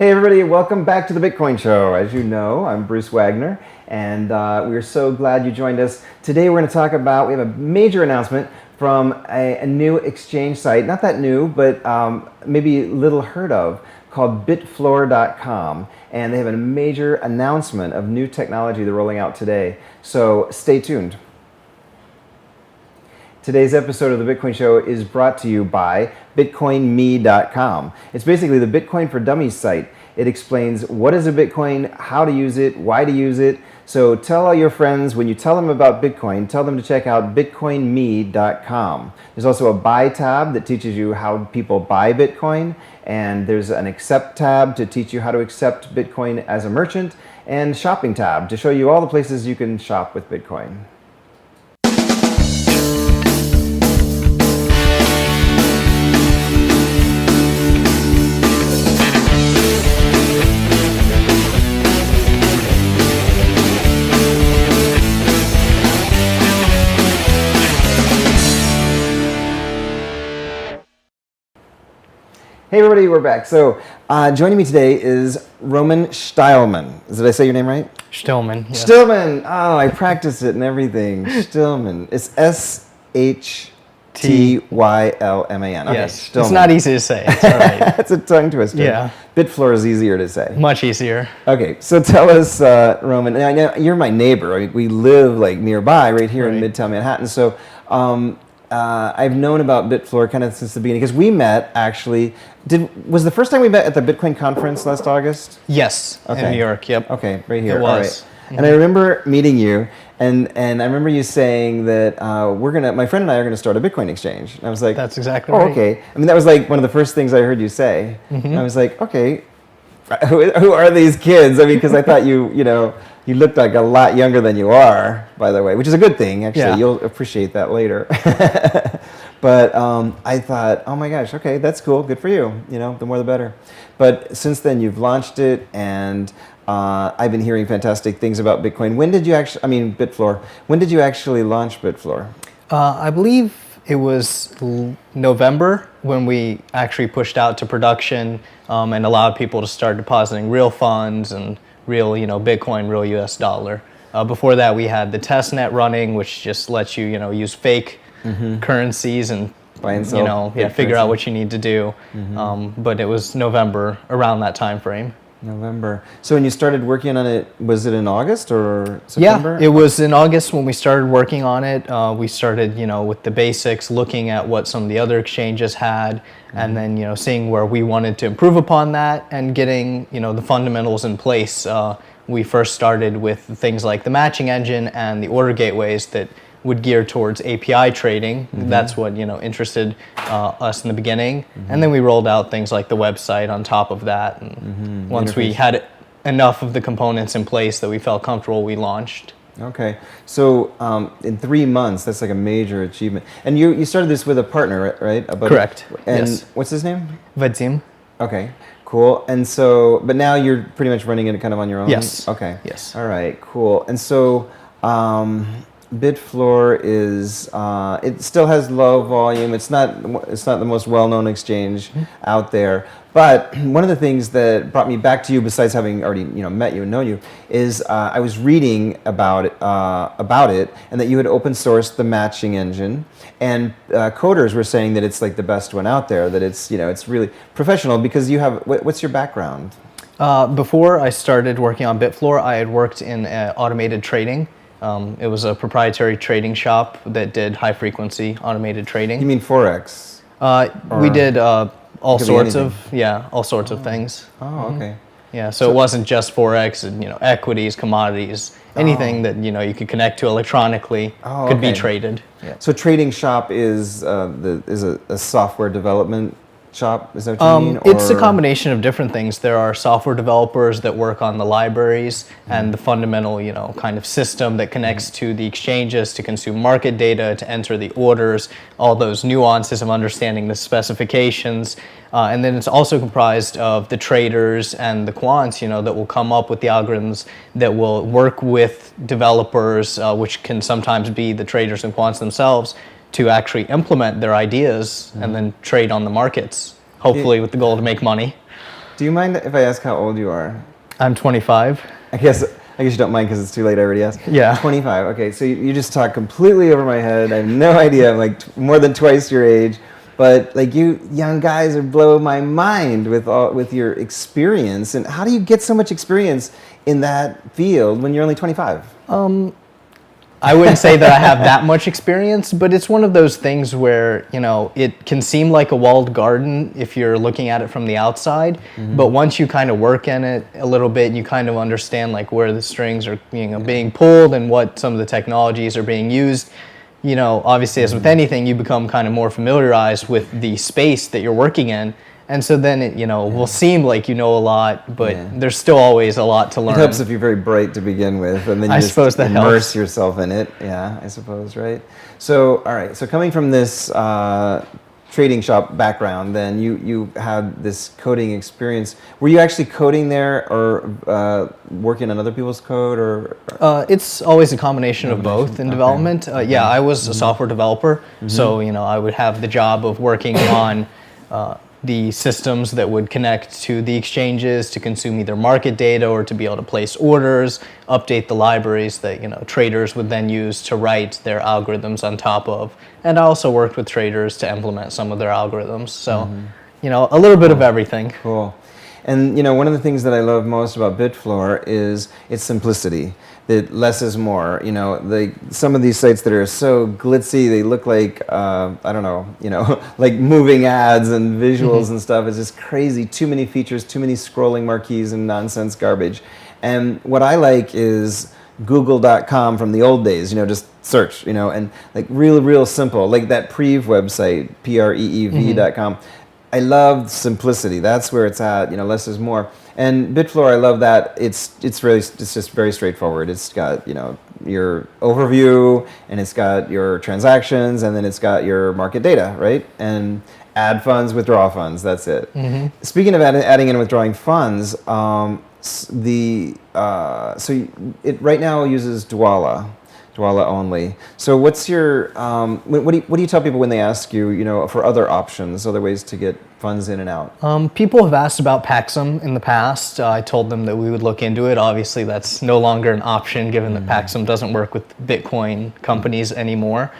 Hey everybody, welcome back to the Bitcoin Show. As you know, I'm Bruce Wagner, and we're so glad you joined us. Today we have a major announcement from a new exchange site, not that new, but maybe little heard of, called Bitfloor.com. And they have a major announcement of new technology they're rolling out today. So stay tuned. Today's episode of the Bitcoin Show is brought to you by BitcoinMe.com. It's basically the Bitcoin for Dummies site. It explains what is a Bitcoin, how to use it, why to use it. So tell all your friends, when you tell them about Bitcoin, tell them to check out BitcoinMe.com. There's also a Buy tab that teaches you how people buy Bitcoin, and there's an Accept tab to teach you how to accept Bitcoin as a merchant, and Shopping tab to show you all the places you can shop with Bitcoin. Hey everybody, we're back. So joining me today is Roman Shtylman. Did I say your name right? Shtylman. Yes. Shtylman. Oh, I practiced it and everything. Shtylman. It's Shtylman. Okay, yes. Shtylman. It's not easy to say. It's all right. It's a tongue twister. Yeah. Bitfloor is easier to say. Much easier. Okay, so tell us, Roman. And I know you're my neighbor. I mean, we live like nearby, right here in Midtown Manhattan. So. I've known about Bitfloor kind of since the beginning because we met actually. Was the first time we met at the Bitcoin conference last August? Yes, okay. in New York. Yep. Okay, right here. It was. All right. Mm-hmm. And I remember meeting you, and I remember you saying that my friend and I are gonna start a Bitcoin exchange. And I was like, that's exactly right. Okay. I mean, that was like one of the first things I heard you say. Mm-hmm. And I was like, okay, who are these kids? I mean, because I thought you looked like a lot younger than you are, by the way, which is a good thing, actually. Yeah. You'll appreciate that later. But I thought, oh my gosh, okay, that's cool. Good for you. The more the better. But since then, you've launched it, and I've been hearing fantastic things about Bitcoin. Bitfloor. When did you actually launch Bitfloor? I believe it was November when we actually pushed out to production and allowed people to start depositing real funds and real, Bitcoin, real US dollar. Before that, we had the testnet running, which just lets you, use fake currencies and, figure out what you need to do. Mm-hmm. But it was November, around that time frame. November. So when you started working on it, was it in August or September? Yeah, it was in August when we started working on it. We started, with the basics, looking at what some of the other exchanges had, and then, seeing where we wanted to improve upon that and getting, the fundamentals in place. We first started with things like the matching engine and the order gateways that would gear towards API trading. Mm-hmm. That's what interested us in the beginning, and then we rolled out things like the website on top of that. And once we had enough of the components in place that we felt comfortable, we launched. Okay, so in 3 months, that's like a major achievement. And you started this with a partner, right? Correct. And yes. What's his name? Vadim. Okay. Cool. And so, but now you're pretty much running it kind of on your own? Yes. Okay. Yes. All right, cool. And so, Bitfloor is, it still has low volume. It's not the most well-known exchange out there. But one of the things that brought me back to you, besides having already met you and known you, is I was reading about it, and that you had open sourced the matching engine, and coders were saying that it's like the best one out there. That it's it's really professional because you have. What's your background? Before I started working on Bitfloor, I had worked in automated trading. It was a proprietary trading shop that did high-frequency automated trading. You mean Forex? We did all sorts of things. Oh, okay. Yeah, so it wasn't just Forex, and equities, commodities, anything that you could connect to electronically could be traded. Yeah. So trading shop is a software development shop? Is that what you mean? It's a combination of different things. There are software developers that work on the libraries and the fundamental, kind of system that connects to the exchanges to consume market data, to enter the orders, all those nuances of understanding the specifications. And then it's also comprised of the traders and the quants, that will come up with the algorithms that will work with developers, which can sometimes be the traders and quants themselves, to actually implement their ideas and then trade on the markets, hopefully with the goal to make money. Do you mind if I ask how old you are? I'm 25. I guess you don't mind because it's too late. I already asked. Yeah. 25. Okay, so you just talk completely over my head. I have no idea. I'm like more than twice your age, but like you young guys are blowing my mind with your experience. And how do you get so much experience in that field when you're only 25? I wouldn't say that I have that much experience, but it's one of those things where, it can seem like a walled garden if you're looking at it from the outside, but once you kind of work in it a little bit, you kind of understand like where the strings are being pulled and what some of the technologies are being used. Obviously, as with anything, you become kind of more familiarized with the space that you're working in. And so then it, will seem like you know a lot, but there's still always a lot to learn. It helps if you're very bright to begin with, and then you suppose that immerse helps. yourself in it. Yeah, I suppose, right? So, all right. So coming from this trading shop background, then you had this coding experience. Were you actually coding there, or working on other people's code, or? It's always a combination of both in development. Yeah, I was a software developer, so I would have the job of working on the systems that would connect to the exchanges to consume either market data or to be able to place orders, update the libraries that traders would then use to write their algorithms on top of. And I also worked with traders to implement some of their algorithms. So, a little bit of everything. Cool. And one of the things that I love most about Bitfloor is its simplicity. That less is more. Some of these sites that are so glitzy, they look like I don't know, like moving ads and visuals and stuff. It's just crazy. Too many features, too many scrolling marquees and nonsense garbage. And what I like is Google.com from the old days. Just search. And like real simple, like that Preev website, preev.com. I love simplicity. That's where it's at. Less is more. And Bitfloor, I love that it's just very straightforward. It's got your overview, and it's got your transactions, and then it's got your market data, right? And add funds, withdraw funds. That's it. Speaking of adding and withdrawing funds, it right now uses Dwolla only. So what's your what do you tell people when they ask you for other options, other ways to get funds in and out? People have asked about Paxum in the past. I told them that we would look into it. Obviously, that's no longer an option given that Paxum doesn't work with Bitcoin companies anymore.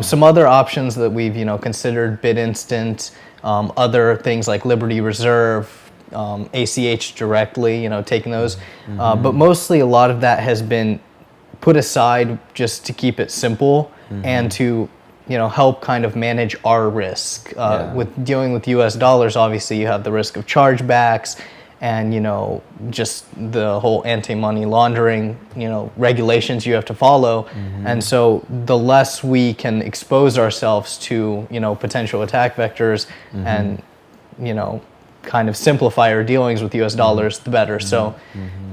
Some other options that we've considered: BitInstant, other things like Liberty Reserve, ACH directly, taking those. But mostly a lot of that has been put aside just to keep it simple and to help kind of manage our risk. With dealing with US dollars, obviously you have the risk of chargebacks and just the whole anti-money laundering regulations you have to follow. And so the less we can expose ourselves to potential attack vectors and kind of simplify our dealings with US dollars, the better. So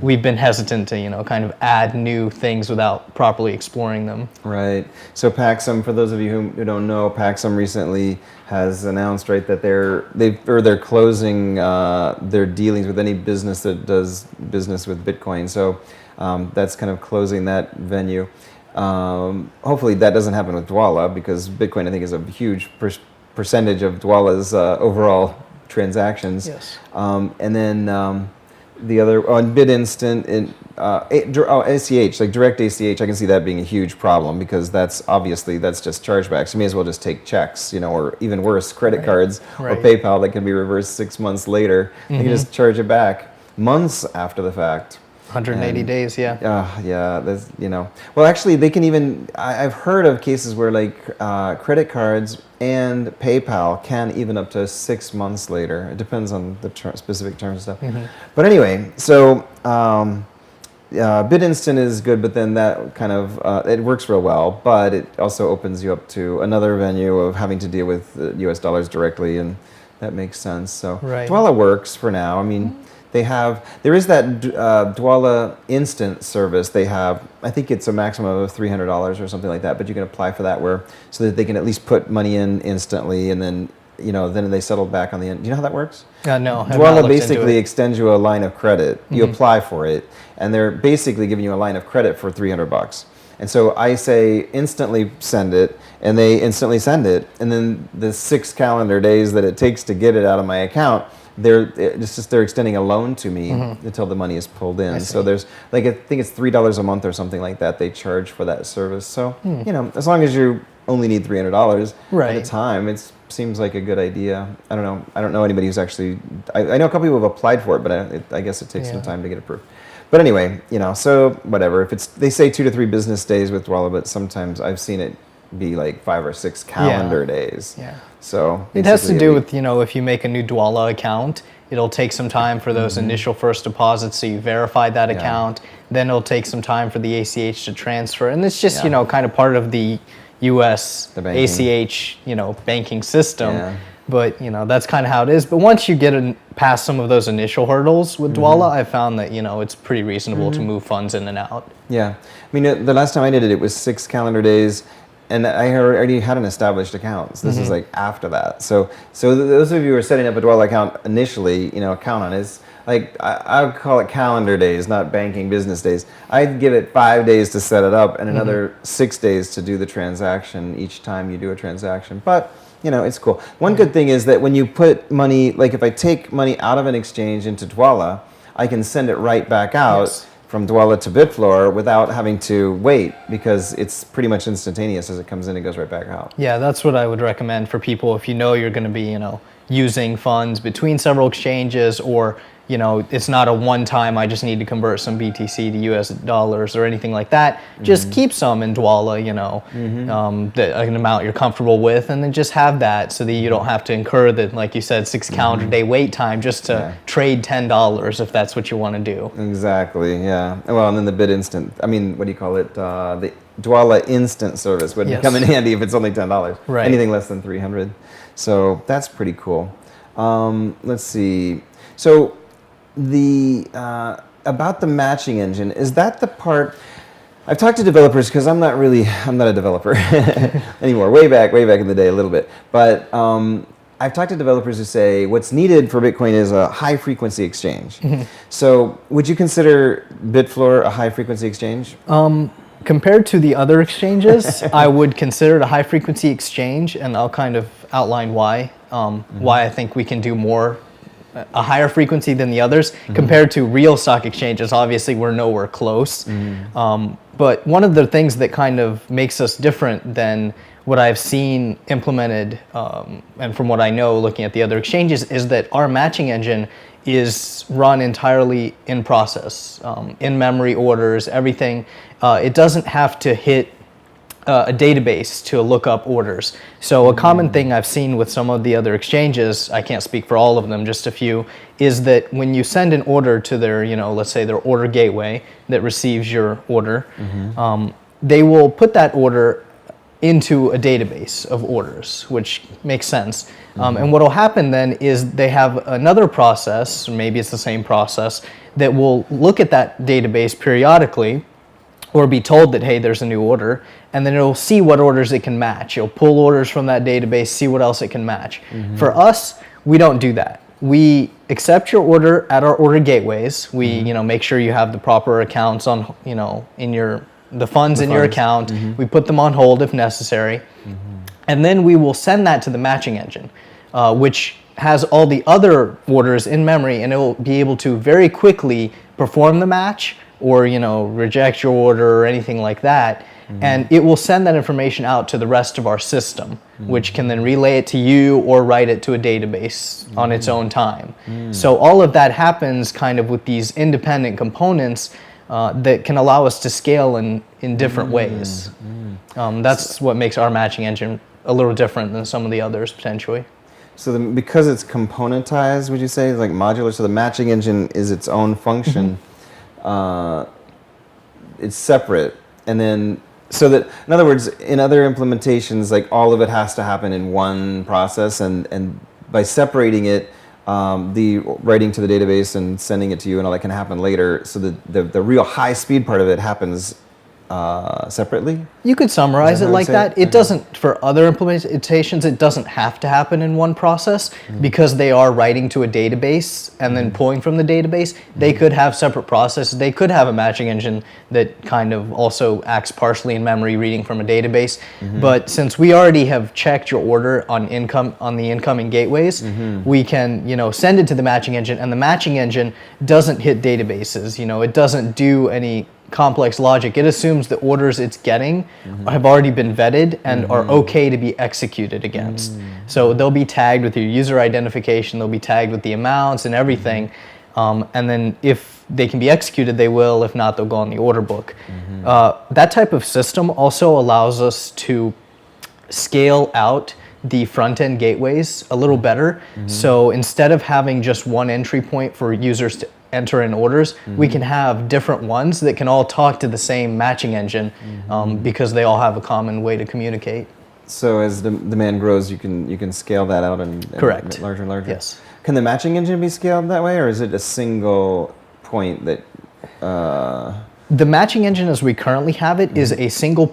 we've been hesitant to, kind of add new things without properly exploring them. Right. So Paxum, for those of you who don't know, Paxum recently has announced, right, that they're closing their dealings with any business that does business with Bitcoin. So that's kind of closing that venue. Hopefully that doesn't happen with Dwolla, because Bitcoin, I think, is a huge percentage of Dwolla's overall transactions. Yes. And then the other on BitInstant and ACH, like direct ACH, I can see that being a huge problem, because that's just chargebacks. You may as well just take checks, or even worse, credit cards or PayPal that can be reversed 6 months later. You can just charge it back months after the fact. 180 days, yeah. Yeah, that's, Well, actually, they can even, I've heard of cases where credit cards and PayPal can even up to 6 months later. It depends on the specific terms and stuff. But anyway, so BitInstant is good, but then that kind of, it works real well, but it also opens you up to another venue of having to deal with US dollars directly, and that makes sense. So Dwolla works for now. I mean, there is that Dwolla Instant service they have. I think it's a maximum of $300 or something like that, but you can apply for that so that they can at least put money in instantly, and then then they settle back on the end. Do you know how that works? No. Dwolla basically extends you a line of credit. You apply for it, and they're basically giving you a line of credit for $300. And so I say instantly send it, and they instantly send it, and then the 6 calendar days that it takes to get it out of my account, they're extending a loan to me until the money is pulled in. So there's like, I think it's $3 a month or something like that they charge for that service. So as long as you only need $300 at a time, it seems like a good idea. I don't know anybody who's actually. I know a couple people have applied for it, but I guess it takes some time to get approved. But anyway, so whatever. If they say 2 to 3 business days with Dwala, but sometimes I've seen it be like 5 or 6 calendar days. Yeah. So it has to do with, if you make a new Dwala account, it'll take some time for those initial first deposits, so you verify that account. Then it'll take some time for the ACH to transfer, and it's just kind of part of the U.S. ACH banking system. Yeah. But that's kind of how it is. But once you get past some of those initial hurdles with Dwala, I found that it's pretty reasonable to move funds in and out. Yeah, I mean the last time I did it, it was 6 calendar days. And I already had an established account. So this is like after that. So those of you who are setting up a Dwala account initially, account on is like, I would call it calendar days, not banking business days. I'd give it 5 days to set it up and another 6 days to do the transaction each time you do a transaction. But it's cool. One good thing is that when you put money, like if I take money out of an exchange into Dwala, I can send it right back out from Dwala to Bitfloor without having to wait, because it's pretty much instantaneous. As it comes in, it goes right back out. Yeah, that's what I would recommend for people if you're going to be, using funds between several exchanges, or it's not a one-time, I just need to convert some BTC to US dollars or anything like that. Just keep some in Dwala, an amount you're comfortable with, and then just have that so that you don't have to incur the, like you said, 6 calendar day wait time just to trade $10 if that's what you want to do. Exactly, yeah. Well, and then the what do you call it? The Dwala instant service would come in handy if it's only $10. Right. Anything less than 300. So that's pretty cool. Let's see. So about the matching engine, is that the part? I've talked to developers, because I'm not a developer anymore. Way back in the day a little bit, but I've talked to developers who say what's needed for Bitcoin is a high frequency exchange. So would you consider Bitfloor a high frequency exchange? Compared to the other exchanges, I would consider it a high frequency exchange, and I'll kind of outline why I think we can do more, a higher frequency than the others. Compared to real stock exchanges, obviously we're nowhere close. But one of the things that kind of makes us different than what I've seen implemented, and from what I know looking at the other exchanges, is that our matching engine is run entirely in process, in-memory orders, everything. It doesn't have to hit a database to look up orders. So a common thing I've seen with some of the other exchanges, I can't speak for all of them, just a few, is that when you send an order to their, let's say their order gateway that receives your order, they will put that order into a database of orders, which makes sense. And what will happen then is they have another process, maybe it's the same process, that will look at that database periodically, or be told that, hey, there's a new order, and then it'll see what orders it can match. It'll pull orders from that database, see what else it can match. For us, we don't do that. We accept your order at our order gateways. We, make sure you have the proper accounts on, the funds in your account. We put them on hold if necessary. And then we will send that to the matching engine, which has all the other orders in memory, and it will be able to very quickly perform the match, or reject your order or anything like that, and it will send that information out to the rest of our system, which can then relay it to you or write it to a database on its own time. So all of that happens kind of with these independent components that can allow us to scale in different ways. That's what makes our matching engine a little different than some of the others potentially. So because it's componentized, would you say, like modular, so the matching engine is its own function, it's separate, and then so that, in other words, in other implementations, like all of it has to happen in one process, and by separating it, the writing to the database and sending it to you and all that can happen later, so that the real high speed part of it happens separately? You could summarize it how I'd like say that. it? It doesn't, for other implementations, it doesn't have to happen in one process because they are writing to a database and then pulling from the database. They could have separate processes. They could have a matching engine that kind of also acts partially in memory, reading from a database. But since we already have checked your order on the incoming gateways, we can, send it to the matching engine, and the matching engine doesn't hit databases. It doesn't do any complex logic. It assumes the orders it's getting have already been vetted and are okay to be executed against. So they'll be tagged with your user identification, they'll be tagged with the amounts and everything. And then if they can be executed, they will. If not, they'll go on the order book. That type of system also allows us to scale out the front-end gateways a little better. So instead of having just one entry point for users to enter in orders, we can have different ones that can all talk to the same matching engine because they all have a common way to communicate. So as the demand grows, you can scale that out and Correct. larger and larger. Yes. Can the matching engine be scaled that way, or is it a single point that? The matching engine, as we currently have it, is a single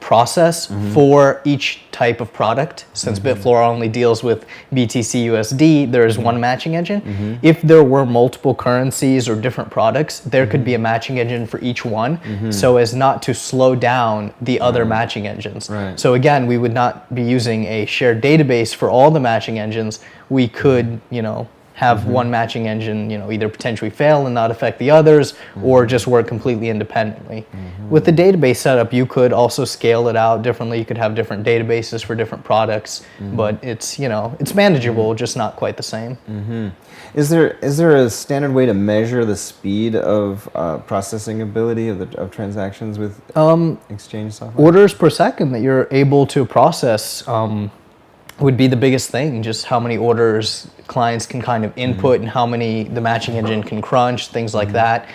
process for each type of product. Since Bitfloor only deals with BTC USD, there is one matching engine. If there were multiple currencies or different products, there could be a matching engine for each one, so as not to slow down the other matching engines. Right. So again, we would not be using a shared database for all the matching engines. We could, have one matching engine, either potentially fail and not affect the others, or just work completely independently. With the database setup, you could also scale it out differently. You could have different databases for different products, but it's it's manageable, just not quite the same. Is there a standard way to measure the speed of processing ability of transactions with exchange software? Orders per second that you're able to process would be the biggest thing, just how many orders clients can kind of input and how many the matching engine can crunch, things like that.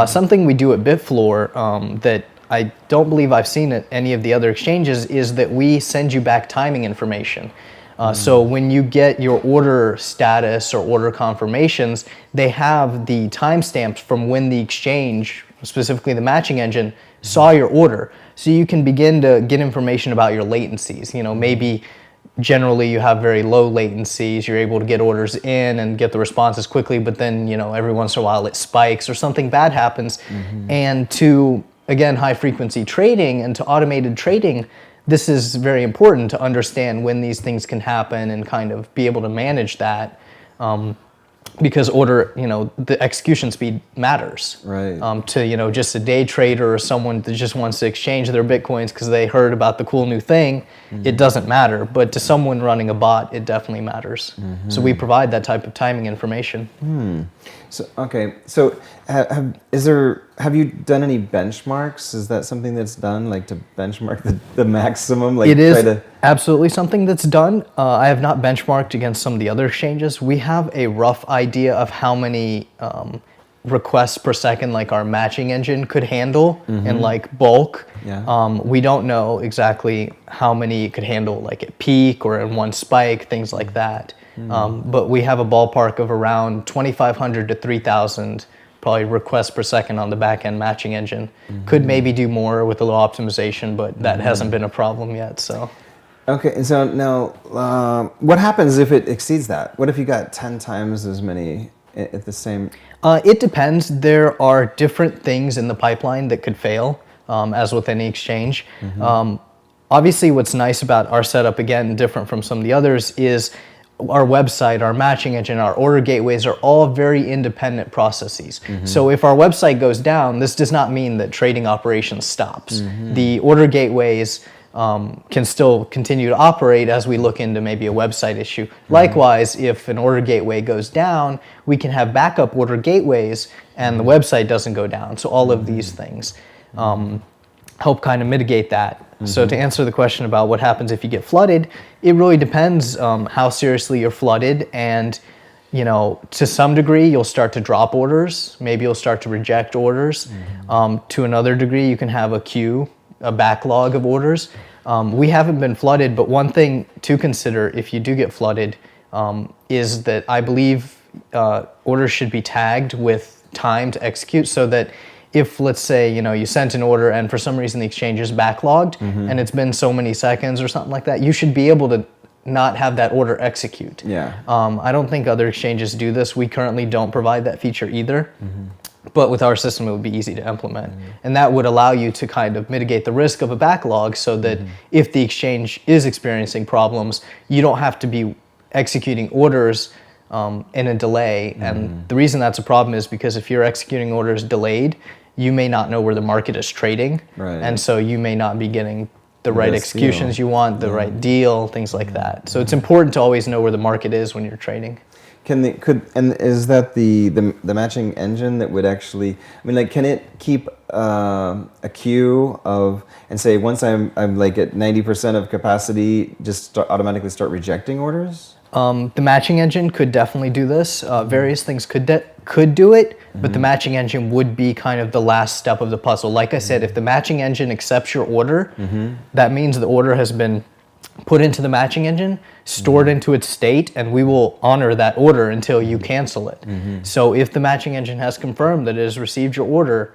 Something we do at Bitfloor that I don't believe I've seen at any of the other exchanges is that we send you back timing information. So when you get your order status or order confirmations, they have the timestamps from when the exchange, specifically the matching engine, saw your order. So you can begin to get information about your latencies. Maybe generally you have very low latencies, you're able to get orders in and get the responses quickly, but then every once in a while it spikes or something bad happens. And to, again, high frequency trading and to automated trading, this is very important to understand when these things can happen and kind of be able to manage that. Because the execution speed matters. Right. To, just a day trader or someone that just wants to exchange their Bitcoins because they heard about the cool new thing, it doesn't matter. But to someone running a bot, it definitely matters. So we provide that type of timing information. So have you done any benchmarks? Is that something that's done, like to benchmark the maximum? Like It is absolutely something that's done. I have not benchmarked against some of the other exchanges. We have a rough idea of how many requests per second like our matching engine could handle in like bulk. Yeah. We don't know exactly how many it could handle like at peak or in one spike, things like that. But we have a ballpark of around 2,500 to 3,000 probably requests per second on the back-end matching engine. Could maybe do more with a little optimization, but that hasn't been a problem yet. So. Okay, so now what happens if it exceeds that? What if you got 10 times as many at the same? It depends. There are different things in the pipeline that could fail, as with any exchange. Obviously, what's nice about our setup, again, different from some of the others, is our website, our matching engine, our order gateways are all very independent processes. So if our website goes down, this does not mean that trading operations stops. The order gateways can still continue to operate as we look into maybe a website issue. Likewise, if an order gateway goes down, we can have backup order gateways and the website doesn't go down. So all of these things help kind of mitigate that. So to answer the question about what happens if you get flooded, it really depends how seriously you're flooded, and to some degree you'll start to drop orders, maybe you'll start to reject orders. To another degree you can have a queue, a backlog of orders. We haven't been flooded, but one thing to consider if you do get flooded is that I believe orders should be tagged with time to execute, so that if let's say, you sent an order and for some reason the exchange is backlogged and it's been so many seconds or something like that, you should be able to not have that order execute. Yeah. I don't think other exchanges do this. We currently don't provide that feature either. But with our system, it would be easy to implement. And that would allow you to kind of mitigate the risk of a backlog so that if the exchange is experiencing problems, you don't have to be executing orders in a delay. And the reason that's a problem is because if you're executing orders delayed, you may not know where the market is trading. Right. And so you may not be getting the right best executions deal. you want, the right deal, things like that. So it's important to always know where the market is when you're trading. Is that the matching engine that would actually? I mean, like, can it keep a queue of and say once I'm like at 90% of capacity, just automatically start rejecting orders? The matching engine could definitely do this. Various things could do it, but the matching engine would be kind of the last step of the puzzle. Like I said, if the matching engine accepts your order, that means the order has been put into the matching engine, stored into its state, and we will honor that order until you cancel it. So if the matching engine has confirmed that it has received your order,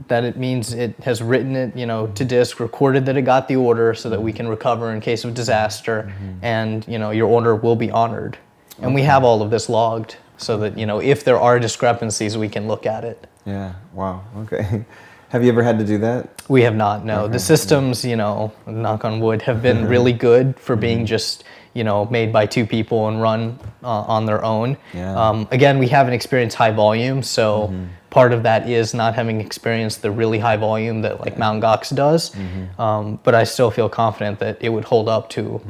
that it means it has written it, to disk, recorded that it got the order so that we can recover in case of disaster, and your order will be honored. And we have all of this logged so that if there are discrepancies, we can look at it. Yeah. Wow. Okay. Have you ever had to do that? We have not, no. The systems, knock on wood, have been really good for being just, made by two people and run on their own. Yeah. Again, we haven't experienced high volume, so part of that is not having experienced the really high volume that like Mt. Gox does. But I still feel confident that it would hold up to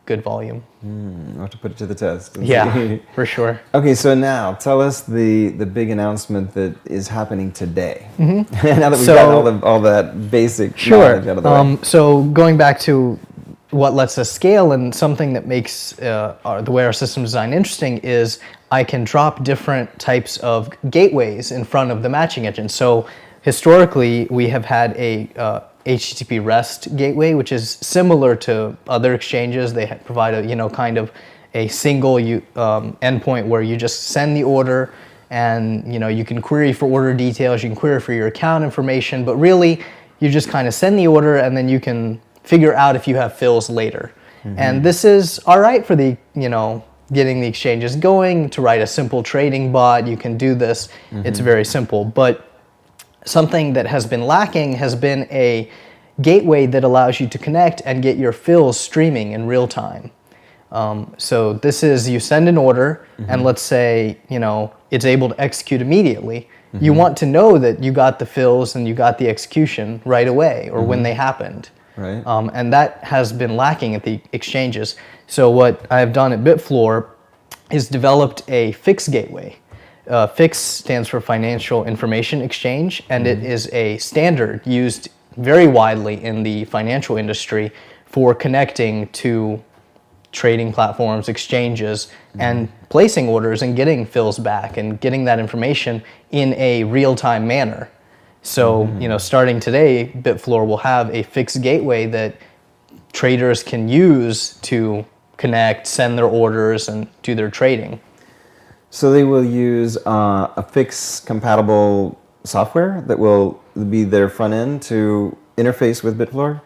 good volume. I'll have to put it to the test. And Yeah, see. for sure. Okay, so now tell us the big announcement that is happening today. Now that we've got all that basic knowledge out of the way. So going back to what lets us scale and something that makes the way our system design interesting is I can drop different types of gateways in front of the matching engine. So historically, we have had a HTTP REST gateway, which is similar to other exchanges. They provide a kind of a single endpoint where you just send the order, and you can query for order details, you can query for your account information, but really you just kind of send the order and then you can figure out if you have fills later. And this is all right for the getting the exchanges going. To write a simple trading bot, you can do this. It's very simple, but something that has been lacking has been a gateway that allows you to connect and get your fills streaming in real time. So this is, you send an order and let's say, it's able to execute immediately. You want to know that you got the fills and you got the execution right away or when they happened. Right. And that has been lacking at the exchanges. So what I've done at Bitfloor is developed a FIX gateway. FIX stands for Financial Information Exchange, and it is a standard used very widely in the financial industry for connecting to trading platforms, exchanges, and placing orders and getting fills back and getting that information in a real-time manner. So, starting today, Bitfloor will have a FIX gateway that traders can use to connect, send their orders, and do their trading. So they will use a FIX compatible software that will be their front end to interface with Bitfloor?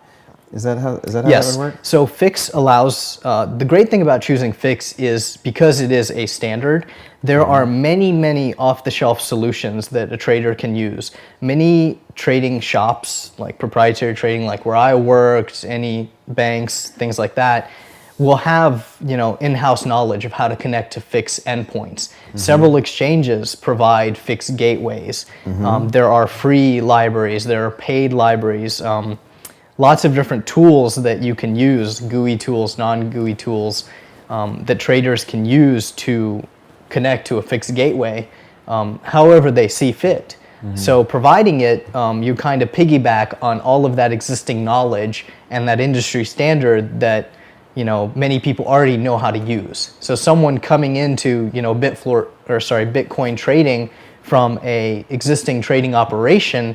Is that how that would work? So FIX allows, the great thing about choosing FIX is because it is a standard, there are many, many off-the-shelf solutions that a trader can use. Many trading shops, like proprietary trading, like where I worked, any banks, things like that, will have in-house knowledge of how to connect to FIX endpoints. Several exchanges provide FIX gateways. There are free libraries, there are paid libraries, lots of different tools that you can use, GUI tools, non-GUI tools, that traders can use to connect to a FIX gateway however they see fit. So providing it, you kind of piggyback on all of that existing knowledge and that industry standard that many people already know how to use. So someone coming into Bitcoin trading from a existing trading operation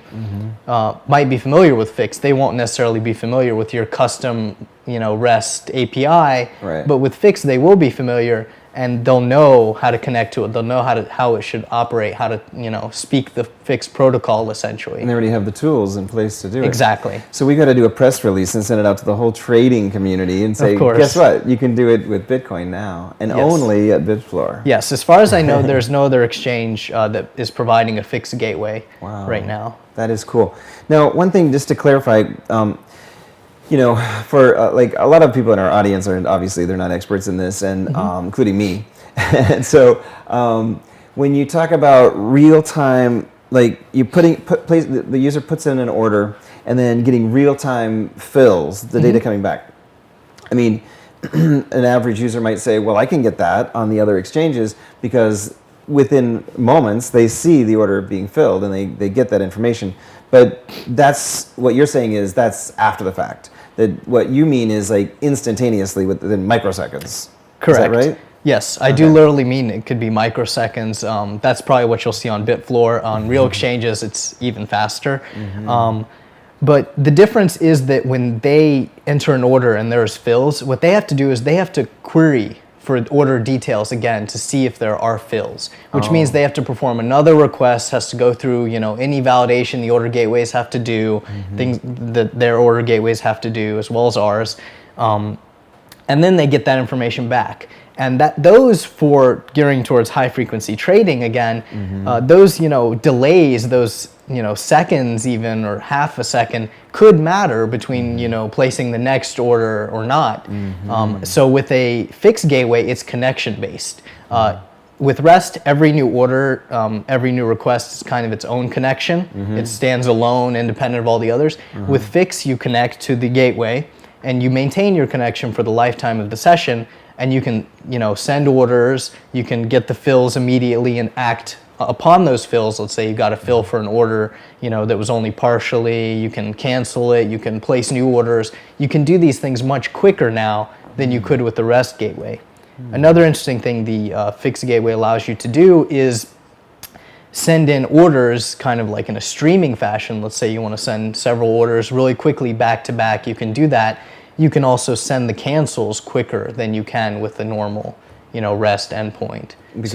might be familiar with FIX. They won't necessarily be familiar with your custom REST API, Right. but with FIX they will be familiar, and they'll know how to connect to it. They'll know how it should operate, how to speak the Fix protocol essentially. And they already have the tools in place to do it. Exactly. So we got to do a press release and send it out to the whole trading community and say, Of course. guess what? You can do it with Bitcoin now, and Yes. only at Bitfloor. Yes, as far as I know, there's no other exchange that is providing a Fix gateway Wow. right now. That is cool. Now, one thing just to clarify, for like a lot of people in our audience are obviously they're not experts in this, and including me. And so when you talk about real time, like you the user puts in an order and then getting real time fills the data coming back. I mean, an average user might say, well, I can get that on the other exchanges because within moments they see the order being filled and they get that information. But that's what you're saying is that's after the fact. That what you mean is like instantaneously within microseconds. Correct. Is that right? Yes, I do literally mean it could be microseconds. That's probably what you'll see on Bitfloor. On real exchanges, it's even faster. But the difference is that when they enter an order and there's fills, what they have to do is they have to query for order details again to see if there are fills, which means they have to perform another request, has to go through any validation the order gateways have to do, things that their order gateways have to do as well as ours, and then they get that information back. And those for gearing towards high frequency trading again, those delays, those seconds even or half a second could matter between placing the next order or not. So with a fixed gateway, it's connection based. With REST, every new order, every new request is kind of its own connection. It stands alone, independent of all the others. With Fix, you connect to the gateway and you maintain your connection for the lifetime of the session. And you can, send orders, you can get the fills immediately and act upon those fills. Let's say you got a fill for an order, that was only partially, you can cancel it, you can place new orders. You can do these things much quicker now than you could with the REST gateway. Another interesting thing the Fix gateway allows you to do is send in orders kind of like in a streaming fashion. Let's say you want to send several orders really quickly back to back, you can do that. You can also send the cancels quicker than you can with the normal, REST endpoint. Because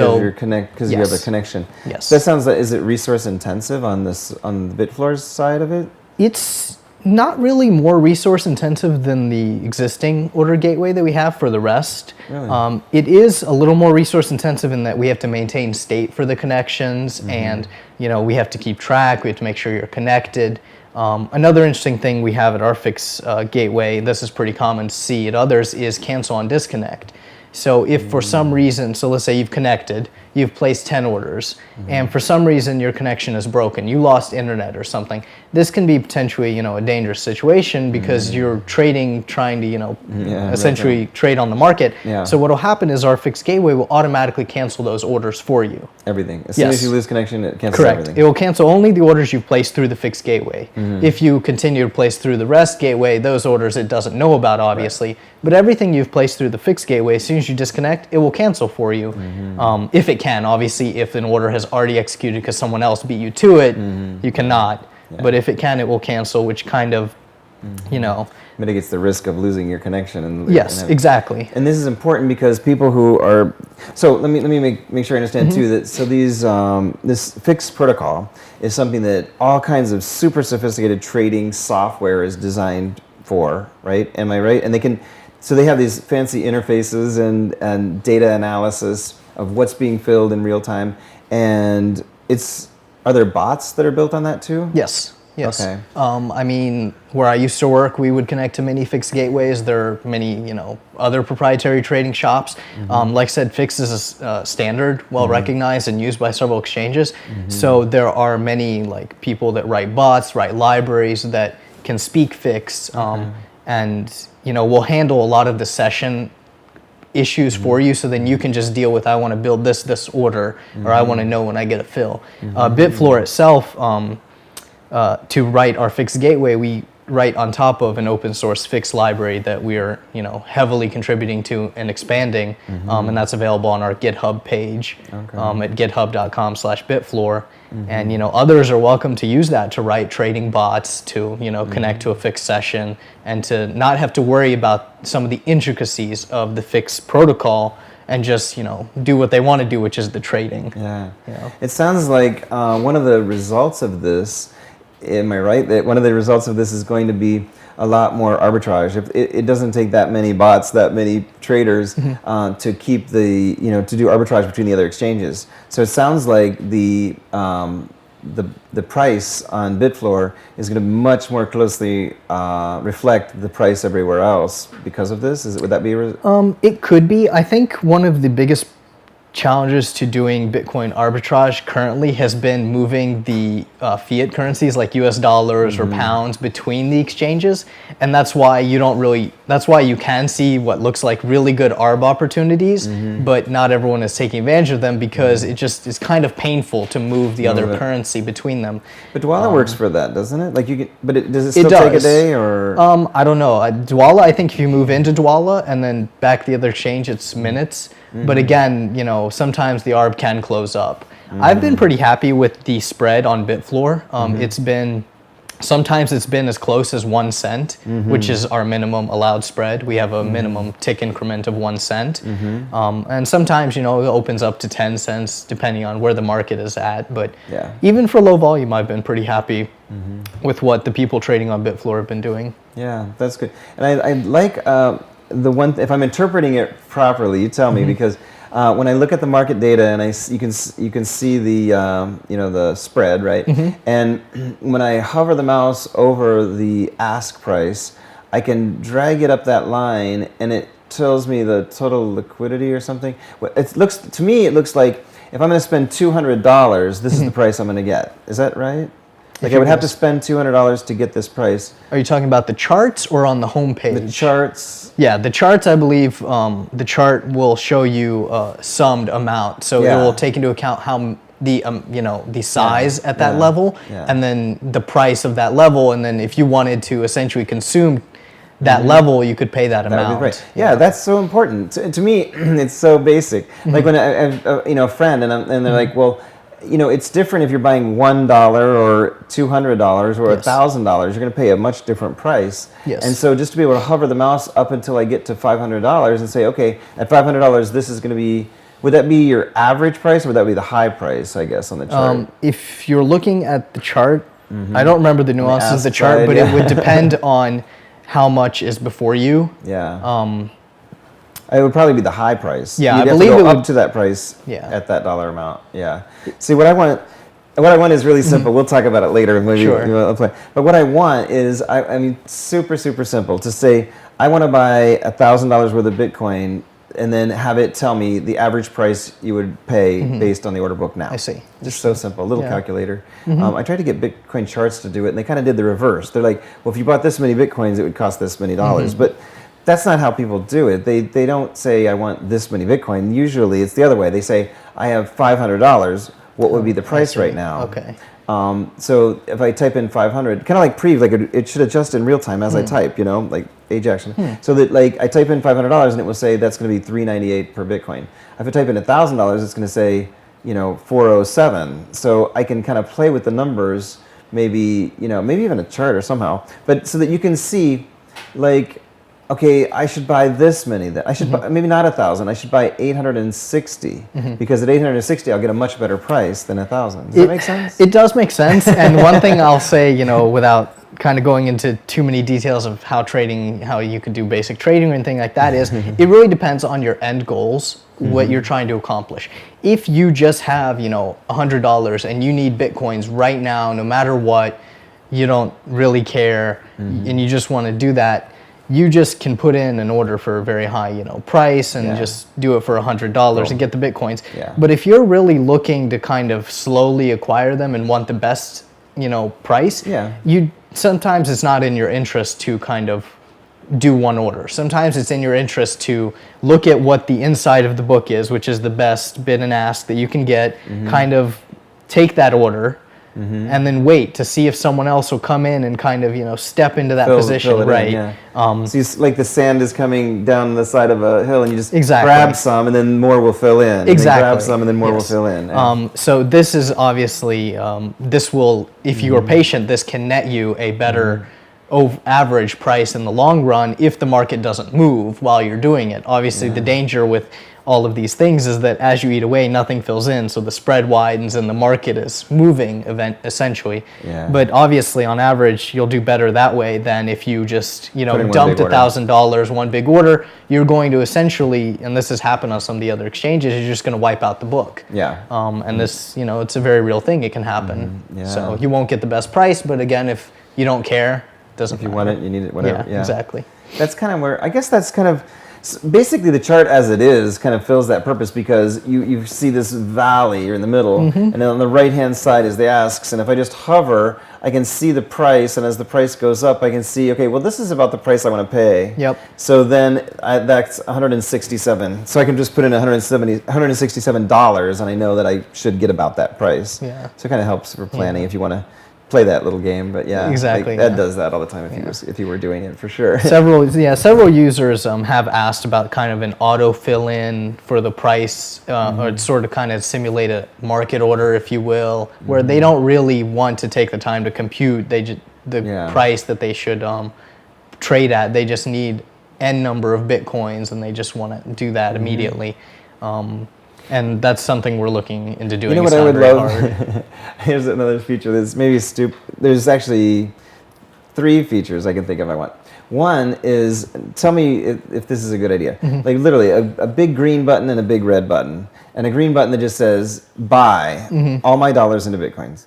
you have a connection. Yes. That sounds like, is it resource intensive on the Bitfloor's side of it? It's not really more resource intensive than the existing order gateway that we have for the REST. Really? It is a little more resource intensive in that we have to maintain state for the connections, and we have to keep track. We have to make sure you're connected. Another interesting thing we have at our Fix gateway, this is pretty common to see at others, is cancel on disconnect. So if for some reason, so let's say you've connected, you've placed 10 orders, and for some reason your connection is broken, you lost internet or something, this can be potentially, a dangerous situation because you're trading, trying to, essentially trade on the market. Yeah. So what will happen is our Fix gateway will automatically cancel those orders for you. Everything. As soon as you lose connection, it cancels Correct. everything. It will cancel only the orders you've placed through the Fix gateway. If you continue to place through the REST gateway, those orders it doesn't know about, obviously. Right. But everything you've placed through the Fix gateway, as soon as you disconnect, it will cancel for you. If it can, obviously, if an order has already executed because someone else beat you to it, you cannot. Yeah. But if it can, it will cancel, which kind of, mitigates the risk of losing your connection. Exactly. And this is important because people who are, so let me make sure I understand too that so these this Fix protocol is something that all kinds of super sophisticated trading software is designed for, right? Am I right? And they have these fancy interfaces and data analysis of what's being filled in real time, and are there bots that are built on that too? Yes. Okay. I mean, where I used to work, we would connect to many Fix gateways. There are many, other proprietary trading shops. Like I said, Fix is a standard, well recognized and used by several exchanges. So there are many people that write bots, write libraries that can speak Fix, and will handle a lot of the session issues for you, so then you can just deal with, I want to build this order, or I want to know when I get a fill. Bitfloor itself, to write our Fix gateway, we write on top of an open source Fix library that we are heavily contributing to and expanding, and that's available on our GitHub page at github.com/Bitfloor. And others are welcome to use that to write trading bots to connect to a Fix session and to not have to worry about some of the intricacies of the Fix protocol and just do what they want to do, which is the trading. Yeah. Yeah. It sounds like one of the results of this, am I right, that one of the results of this is going to be a lot more arbitrage. If it doesn't take that many bots, that many traders to keep to do arbitrage between the other exchanges. So it sounds like the price on Bitfloor is going to much more closely reflect the price everywhere else because of this. Would that be? It could be. I think one of the biggest challenges to doing Bitcoin arbitrage currently has been moving the fiat currencies like US dollars or pounds between the exchanges, and that's why you can see what looks like really good arb opportunities, but not everyone is taking advantage of them because it just is kind of painful to move the other currency between them. But Dwolla works for that, doesn't it? Like does it still take a day or? I don't know. Dwolla, I think if you move into Dwolla and then back the other exchange, it's minutes. But again, sometimes the arb can close up. I've been pretty happy with the spread on Bitfloor. Sometimes it's been as close as 1 cent, which is our minimum allowed spread. We have a minimum tick increment of 1 cent. And sometimes, it opens up to 10 cents depending on where the market is at. But even for low volume, I've been pretty happy with what the people trading on Bitfloor have been doing. Yeah, that's good. And I like if I'm interpreting it properly, you tell me, because when I look at the market data and you can see the the spread, right? And when I hover the mouse over the ask price, I can drag it up that line, and it tells me the total liquidity or something. To me, it looks like if I'm going to spend $200, this is the price I'm going to get. Is that right? Like I would have to spend $200 to get this price. Are you talking about the charts or on the home page? The charts. Yeah, the charts, I believe, the chart will show you summed amount. So it will take into account how the size at that level, and then the price of that level, and then if you wanted to essentially consume that level, you could pay that amount. Would be great. Yeah, that's so important. To me, it's so basic. Like when I have a friend, and they're like, well, it's different if you're buying $1 or $200 or $1,000. You're going to pay a much different price. Yes. And so just to be able to hover the mouse up until I get to $500 and say, okay, at $500, this is going to be. Would that be your average price, or would that be the high price? I guess on the chart. If you're looking at the chart, I don't remember the nuances of the chart, but it would depend on how much is before you. Yeah. It would probably be the high price. Yeah, You'd I believe have to go it would up to that price Yeah. at that dollar amount. Yeah. See, what I want is really simple. We'll talk about it later. Maybe Sure. But what I want is, I mean, super, super simple. To say, I want to buy $1,000 worth of Bitcoin, and then have it tell me the average price you would pay based on the order book now. I see. Just so simple, a little calculator. I tried to get Bitcoin charts to do it, and they kind of did the reverse. They're like, well, if you bought this many Bitcoins, it would cost this many dollars. But that's not how people do it. They don't say, I want this many Bitcoin. Usually it's the other way. They say, I have $500. What would be the price right now? Okay. So if I type in 500, kind of like Preve, like it should adjust in real time as I type, like Ajax. So that like I type in $500 and it will say that's going to be $398 per Bitcoin. If I type in $1,000, it's going to say, 407. So I can kind of play with the numbers, maybe even a chart or somehow, but so that you can see, like, okay, I should buy this many. I should buy, maybe not 1,000. I should buy 860 because at 860 I'll get a much better price than 1,000. Does that make sense? It does make sense. And one thing I'll say, without kind of going into too many details of how you could do basic trading or anything like that, is it really depends on your end goals, what you're trying to accomplish. If you just have, $100 and you need Bitcoins right now, no matter what, you don't really care, and you just want to do that, you just can put in an order for a very high, price and just do it for $100 and get the Bitcoins. Yeah. But if you're really looking to kind of slowly acquire them and want the best, price, sometimes it's not in your interest to kind of do one order. Sometimes it's in your interest to look at what the inside of the book is, which is the best bid and ask that you can get, kind of take that order, and then wait to see if someone else will come in and kind of, step into that position, right? So like the sand is coming down the side of a hill, and you just Exactly. grab some, and then more will fill in. Exactly. And then grab some, and then more will fill in. So this is obviously, this will, if you are patient, this can net you a better average price in the long run if the market doesn't move while you're doing it. Obviously, the danger with all of these things is that as you eat away, nothing fills in, so the spread widens and the market is moving essentially. Yeah. But obviously, on average, you'll do better that way than if you just Put in one dumped big order. $1,000, one big order. You're going to essentially, and this has happened on some of the other exchanges, you're just going to wipe out the book. Yeah. And this, it's a very real thing. It can happen. Yeah. So you won't get the best price, but again, if you don't care, it doesn't If you matter. want it, you need it, whatever. Yeah, exactly. That's kind of where, I guess that's kind of, basically the chart as it is kind of fills that purpose, because you see this valley in the middle, and then on the right-hand side is the asks, and if I just hover, I can see the price, and as the price goes up, I can see, okay, well, this is about the price I want to pay. Yep. So then that's 167. So I can just put in $167, and I know that I should get about that price. Yeah. So it kind of helps for planning if you want to play that little game. But yeah, Exactly, Ed yeah. does that all the time if you were doing it, for sure. Several users have asked about kind of an auto fill in for the price, or sort of kind of simulate a market order, if you will, where they don't really want to take the time to compute. They just price that they should trade at. They just need N number of Bitcoins, and they just want to do that immediately. And that's something we're looking into doing. You know what It's I not would very love? hard. Here's another feature that's maybe stupid. There's actually 3 features I can think of I want. One is, tell me if this is a good idea. Like literally a big green button and a big red button. And a green button that just says, buy all my dollars into Bitcoins.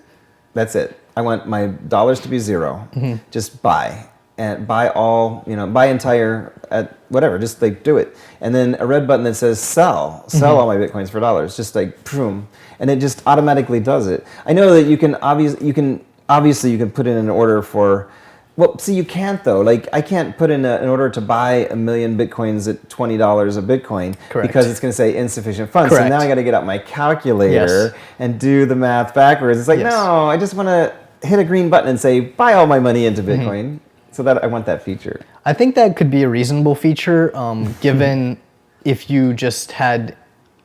That's it. I want my dollars to be 0. Just buy. And buy all, buy entire, at whatever, just like do it. And then a red button that says sell all my Bitcoins for dollars, just like boom, and it just automatically does it. I know that you can obviously put in an order for, well, see, you can't though. Like I can't put in an order to buy 1 million Bitcoins at $20 a Bitcoin. Correct. Because it's going to say insufficient funds. Correct. So now I got to get out my calculator and do the math backwards. It's like, no, I just want to hit a green button and say buy all my money into Bitcoin. So that I want that feature. I think that could be a reasonable feature, given if you just had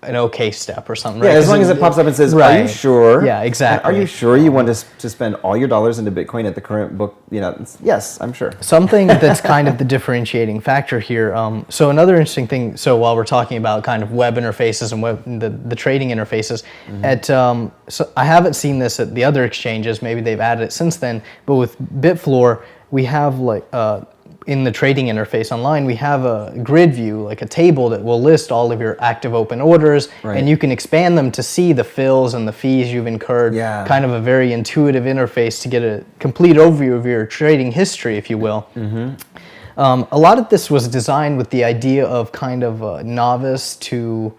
an OK step or something. Yeah, right? as long as it pops up and says, "Are you sure?" Yeah, exactly. Are you sure you want to spend all your dollars into Bitcoin at the current book? Yes, I'm sure. Something that's kind of the differentiating factor here. So another interesting thing. So while we're talking about kind of web interfaces and the trading interfaces, so I haven't seen this at the other exchanges. Maybe they've added it since then. But with Bitfloor, we have like in the trading interface online, we have a grid view, like a table that will list all of your active open orders, and you can expand them to see the fills and the fees you've incurred. Yeah. Kind of a very intuitive interface to get a complete overview of your trading history, if you will. A lot of this was designed with the idea of kind of a novice to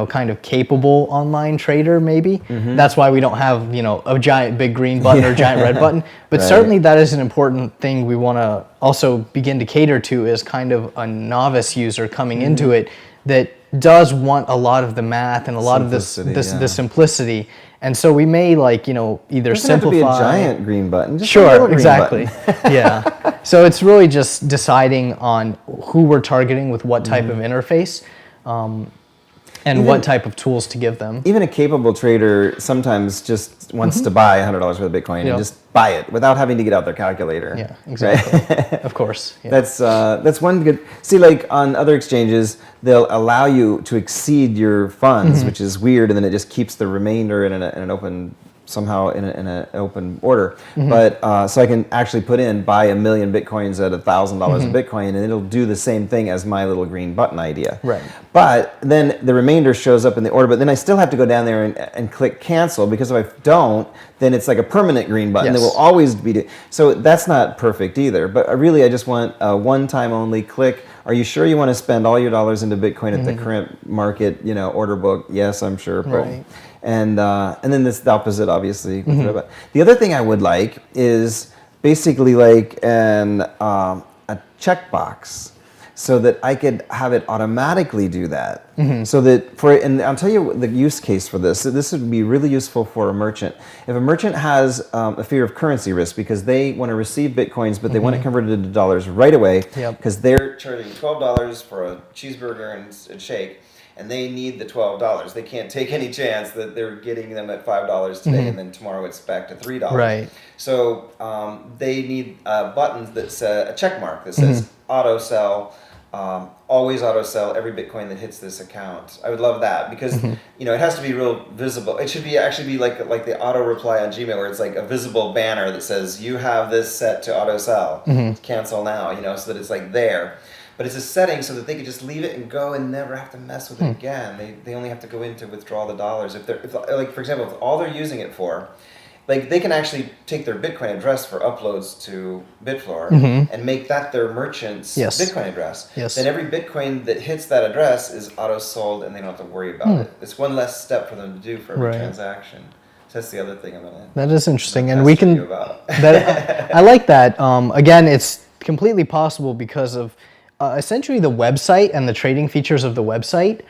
kind of capable online trader, maybe. That's why we don't have, a giant big green button or giant red button. But certainly that is an important thing we want to also begin to cater to, is kind of a novice user coming into it that does want a lot of the math and a lot of the simplicity. And so we may either Doesn't simplify. have to be a giant green button. Just a little Sure, green exactly. button. Yeah. So it's really just deciding on who we're targeting with what type of interface. And what type of tools to give them. Even a capable trader sometimes just wants to buy $100 worth of Bitcoin and just buy it without having to get out their calculator. Yeah, exactly. Right? Of course. Yeah. That's one good. See, like on other exchanges, they'll allow you to exceed your funds, which is weird, and then it just keeps the remainder in an open, somehow in an open order. But so I can actually put in buy 1 million Bitcoins at $1,000 a Bitcoin, and it'll do the same thing as my little green button idea. Right. But then the remainder shows up in the order, but then I still have to go down there and click cancel, because if I don't, then it's like a permanent green button that will always be. So that's not perfect either. But I just want a one-time only click. Are you sure you want to spend all your dollars into Bitcoin at the current market, order book? Yes, I'm sure. Right. And then this the opposite, obviously. The other thing I would like is basically like a checkbox, so that I could have it automatically do that. So that and I'll tell you the use case for this. So this would be really useful for a merchant. If a merchant has a fear of currency risk because they want to receive Bitcoins, but they want it converted into dollars right away, because they're charging $12 for a cheeseburger and shake, and they need the $12. They can't take any chance that they're getting them at $5 today and then tomorrow it's back to $3. Right. So they need buttons that say a check mark that says auto sell always auto sell every Bitcoin that hits this account. I would love that because it has to be real visible. It should be actually be like the auto reply on Gmail where it's like a visible banner that says you have this set to auto sell, cancel now. So that it's like there. But it's a setting so that they could just leave it and go and never have to mess with it again. They only have to go in to withdraw the dollars. If like for example, if all they're using it for, like they can actually take their Bitcoin address for uploads to Bitfloor and make that their merchant's Bitcoin address. Yes. Then every Bitcoin that hits that address is auto sold and they don't have to worry about it. It's one less step for them to do for every transaction. So that's the other thing I'm gonna. That is interesting, and we can. That, I like that. Again, it's completely possible because of essentially the website and the trading features of the website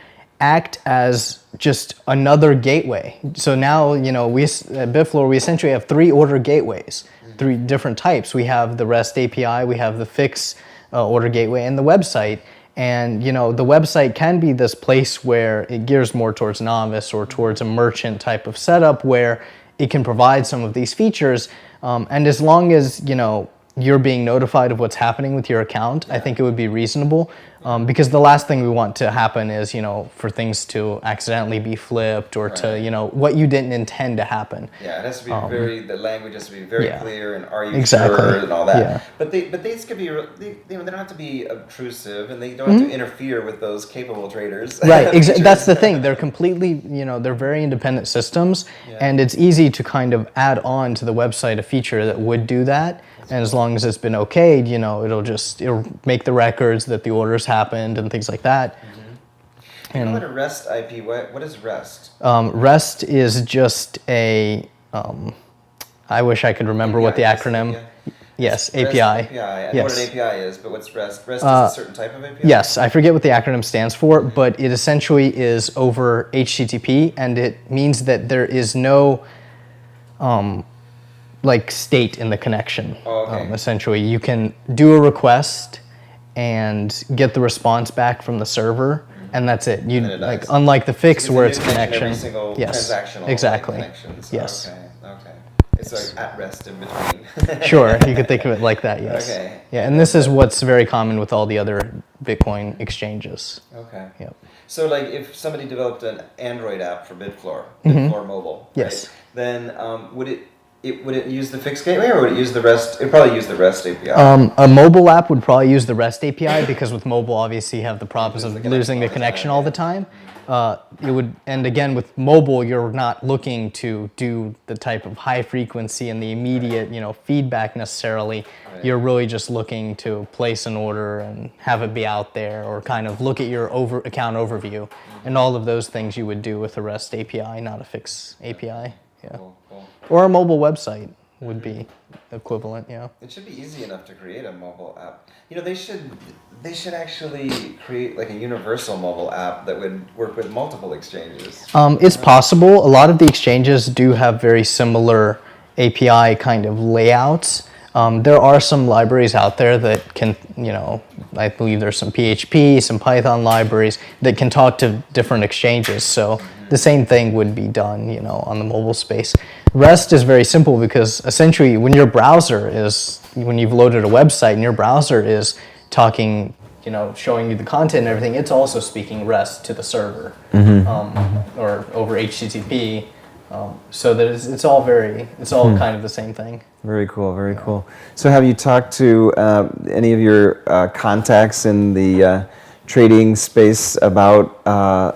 act as just another gateway. So now, we at Bitfloor, we essentially have 3 order gateways, 3 different types. We have the REST API, we have the Fix order gateway, and the website. And, the website can be this place where it gears more towards novice or towards a merchant type of setup where it can provide some of these features. And as long as, you're being notified of what's happening with your account, I think it would be reasonable. Because the last thing we want to happen is, for things to accidentally be flipped or to, what you didn't intend to happen. Yeah, it has to be the language has to be very clear and are you sure and all that. Yeah. But these could be, they don't have to be obtrusive and they don't have to interfere with those capable traders. Right, that's the thing. They're completely, they're very independent systems and it's easy to kind of add on to the website a feature that would do that. And as long as it's been okayed, it'll make the records that the orders happened and things like that. You call it a REST IP. What is REST? REST is just a. I wish I could remember API, what the acronym. Yes, REST API. API. I know what an API is, but what's REST? REST is a certain type of API? Yes, I forget what the acronym stands for, but it essentially is over HTTP, and it means that there is no state in the connection. Essentially, you can do a request and get the response back from the server, and that's it. Unlike the Fix where it's connection. Every single transactional exactly. Connections. Yes. Okay. It's like at rest in between. Sure, you could think of it like that. Yes. Okay. Yeah, and this is what's very common with all the other Bitcoin exchanges. Okay. Yep. So, like, if somebody developed an Android app for Bitfloor, Bitfloor Mobile, yes, right, then would it use the Fix gateway or would it use the REST? It'd probably use the REST API. A mobile app would probably use the REST API because with mobile, obviously, you have the problems of losing the connection all the time. It would, and again, with mobile, you're not looking to do the type of high frequency and the immediate, feedback necessarily. Right. You're really just looking to place an order and have it be out there, or kind of look at your account overview, and all of those things you would do with a REST API, not a Fix API. Yeah. Cool. Or a mobile website would be equivalent. Yeah. It should be easy enough to create a mobile app. They should actually create like a universal mobile app that would work with multiple exchanges. It's possible. A lot of the exchanges do have very similar API kind of layouts. There are some libraries out there that can, I believe there's some PHP, some Python libraries that can talk to different exchanges. So the same thing would be done, on the mobile space. REST is very simple because essentially when your browser when you've loaded a website and your browser is talking, showing you the content and everything, it's also speaking REST to the server or over HTTP. So that it's all kind of the same thing. Very cool, very cool. So have you talked to any of your contacts in the trading space about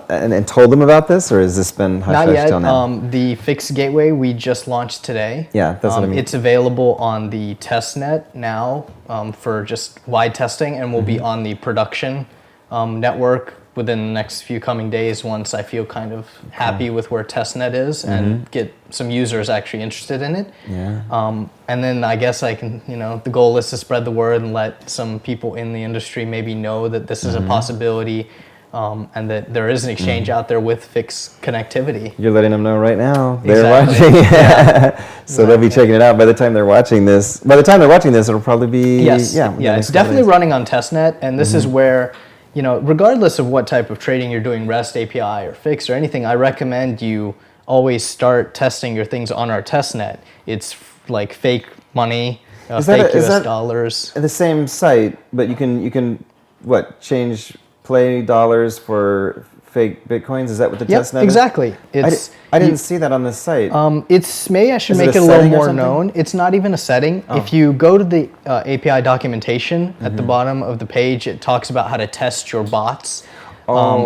and told them about this, or has this been hush hush till now? Not yet. The Fix Gateway we just launched today. Yeah, that's what I mean. It's available on the testnet now for just wide testing, and will be on the production network within the next few coming days once I feel kind of happy with where testnet is and get some users actually interested in it. Yeah. And then I guess I can, the goal is to spread the word and let some people in the industry maybe know that this is a possibility and that there is an exchange out there with Fix connectivity. You're letting them know right now. Exactly. They're watching. Yeah. So they'll be checking it out by the time they're watching this. By the time they're watching this, it'll probably be... Yes. Yeah, it's definitely running on testnet, and this is where... regardless of what type of trading you're doing, REST API or Fix or anything, I recommend you always start testing your things on our testnet. It's like fake money, fake US dollars. The same site, but you can what, change play dollars for fake Bitcoins? Is that what the Yep, testnet is? exactly. I didn't see that on this site. It's maybe I should Is it make a it a little setting or more something? known. It's not even a setting. Oh. If you go to the API documentation at the bottom of the page, it talks about how to test your bots.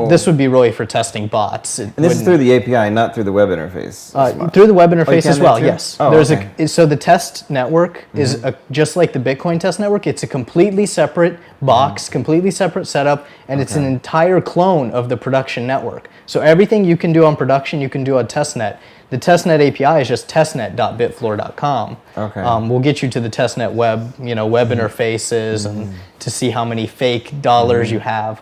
This would be really for testing bots. And this is through the API, not through the web interface. Through the web interface can as well, too? yes. Oh, There's okay. so the test network is just like the Bitcoin test network. It's a completely separate box, completely separate setup, and it's an entire clone of the production network. So everything you can do on production, you can do on testnet. The testnet API is just testnet.bitfloor.com. Okay. We'll get you to the testnet web, web interfaces, and to see how many fake dollars you have.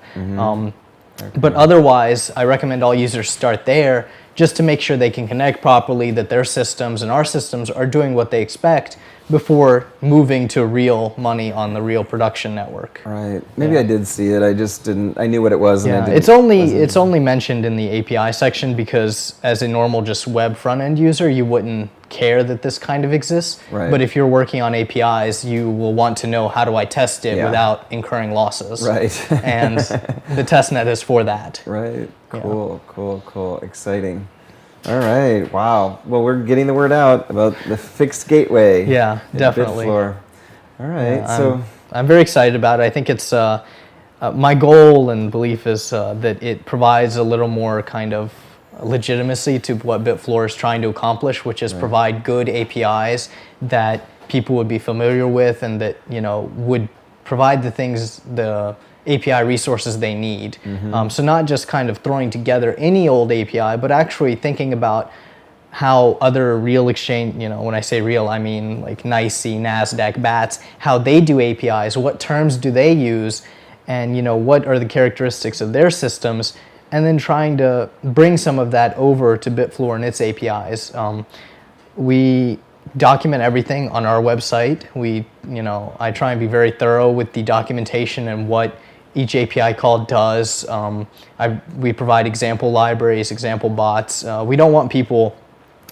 But otherwise, I recommend all users start there just to make sure they can connect properly, that their systems and our systems are doing what they expect before moving to real money on the real production network. Right. Maybe I did see it. I just didn't. I knew what it was, and I didn't. It's only mentioned in the API section because as a normal just web front end user, you wouldn't care that this kind of exists. Right. But if you're working on APIs, you will want to know how do I test it without incurring losses. Right. And the testnet is for that. Right. Cool. Exciting. All right. Wow. Well, we're getting the word out about the fixed gateway. Yeah, at definitely. Bitfloor. All right. Yeah, I'm very excited about it. I think it's my goal and belief is that it provides a little more kind of legitimacy to what Bitfloor is trying to accomplish, which is provide good APIs that people would be familiar with and that would provide the API resources they need. So not just kind of throwing together any old API, but actually thinking about how other real exchange, when I say real, I mean like NYSE, NASDAQ, BATS, how they do APIs, what terms do they use, and what are the characteristics of their systems, and then trying to bring some of that over to Bitfloor and its APIs. We document everything on our website. I try and be very thorough with the documentation and what each API call does. We provide example libraries, example bots. We don't want people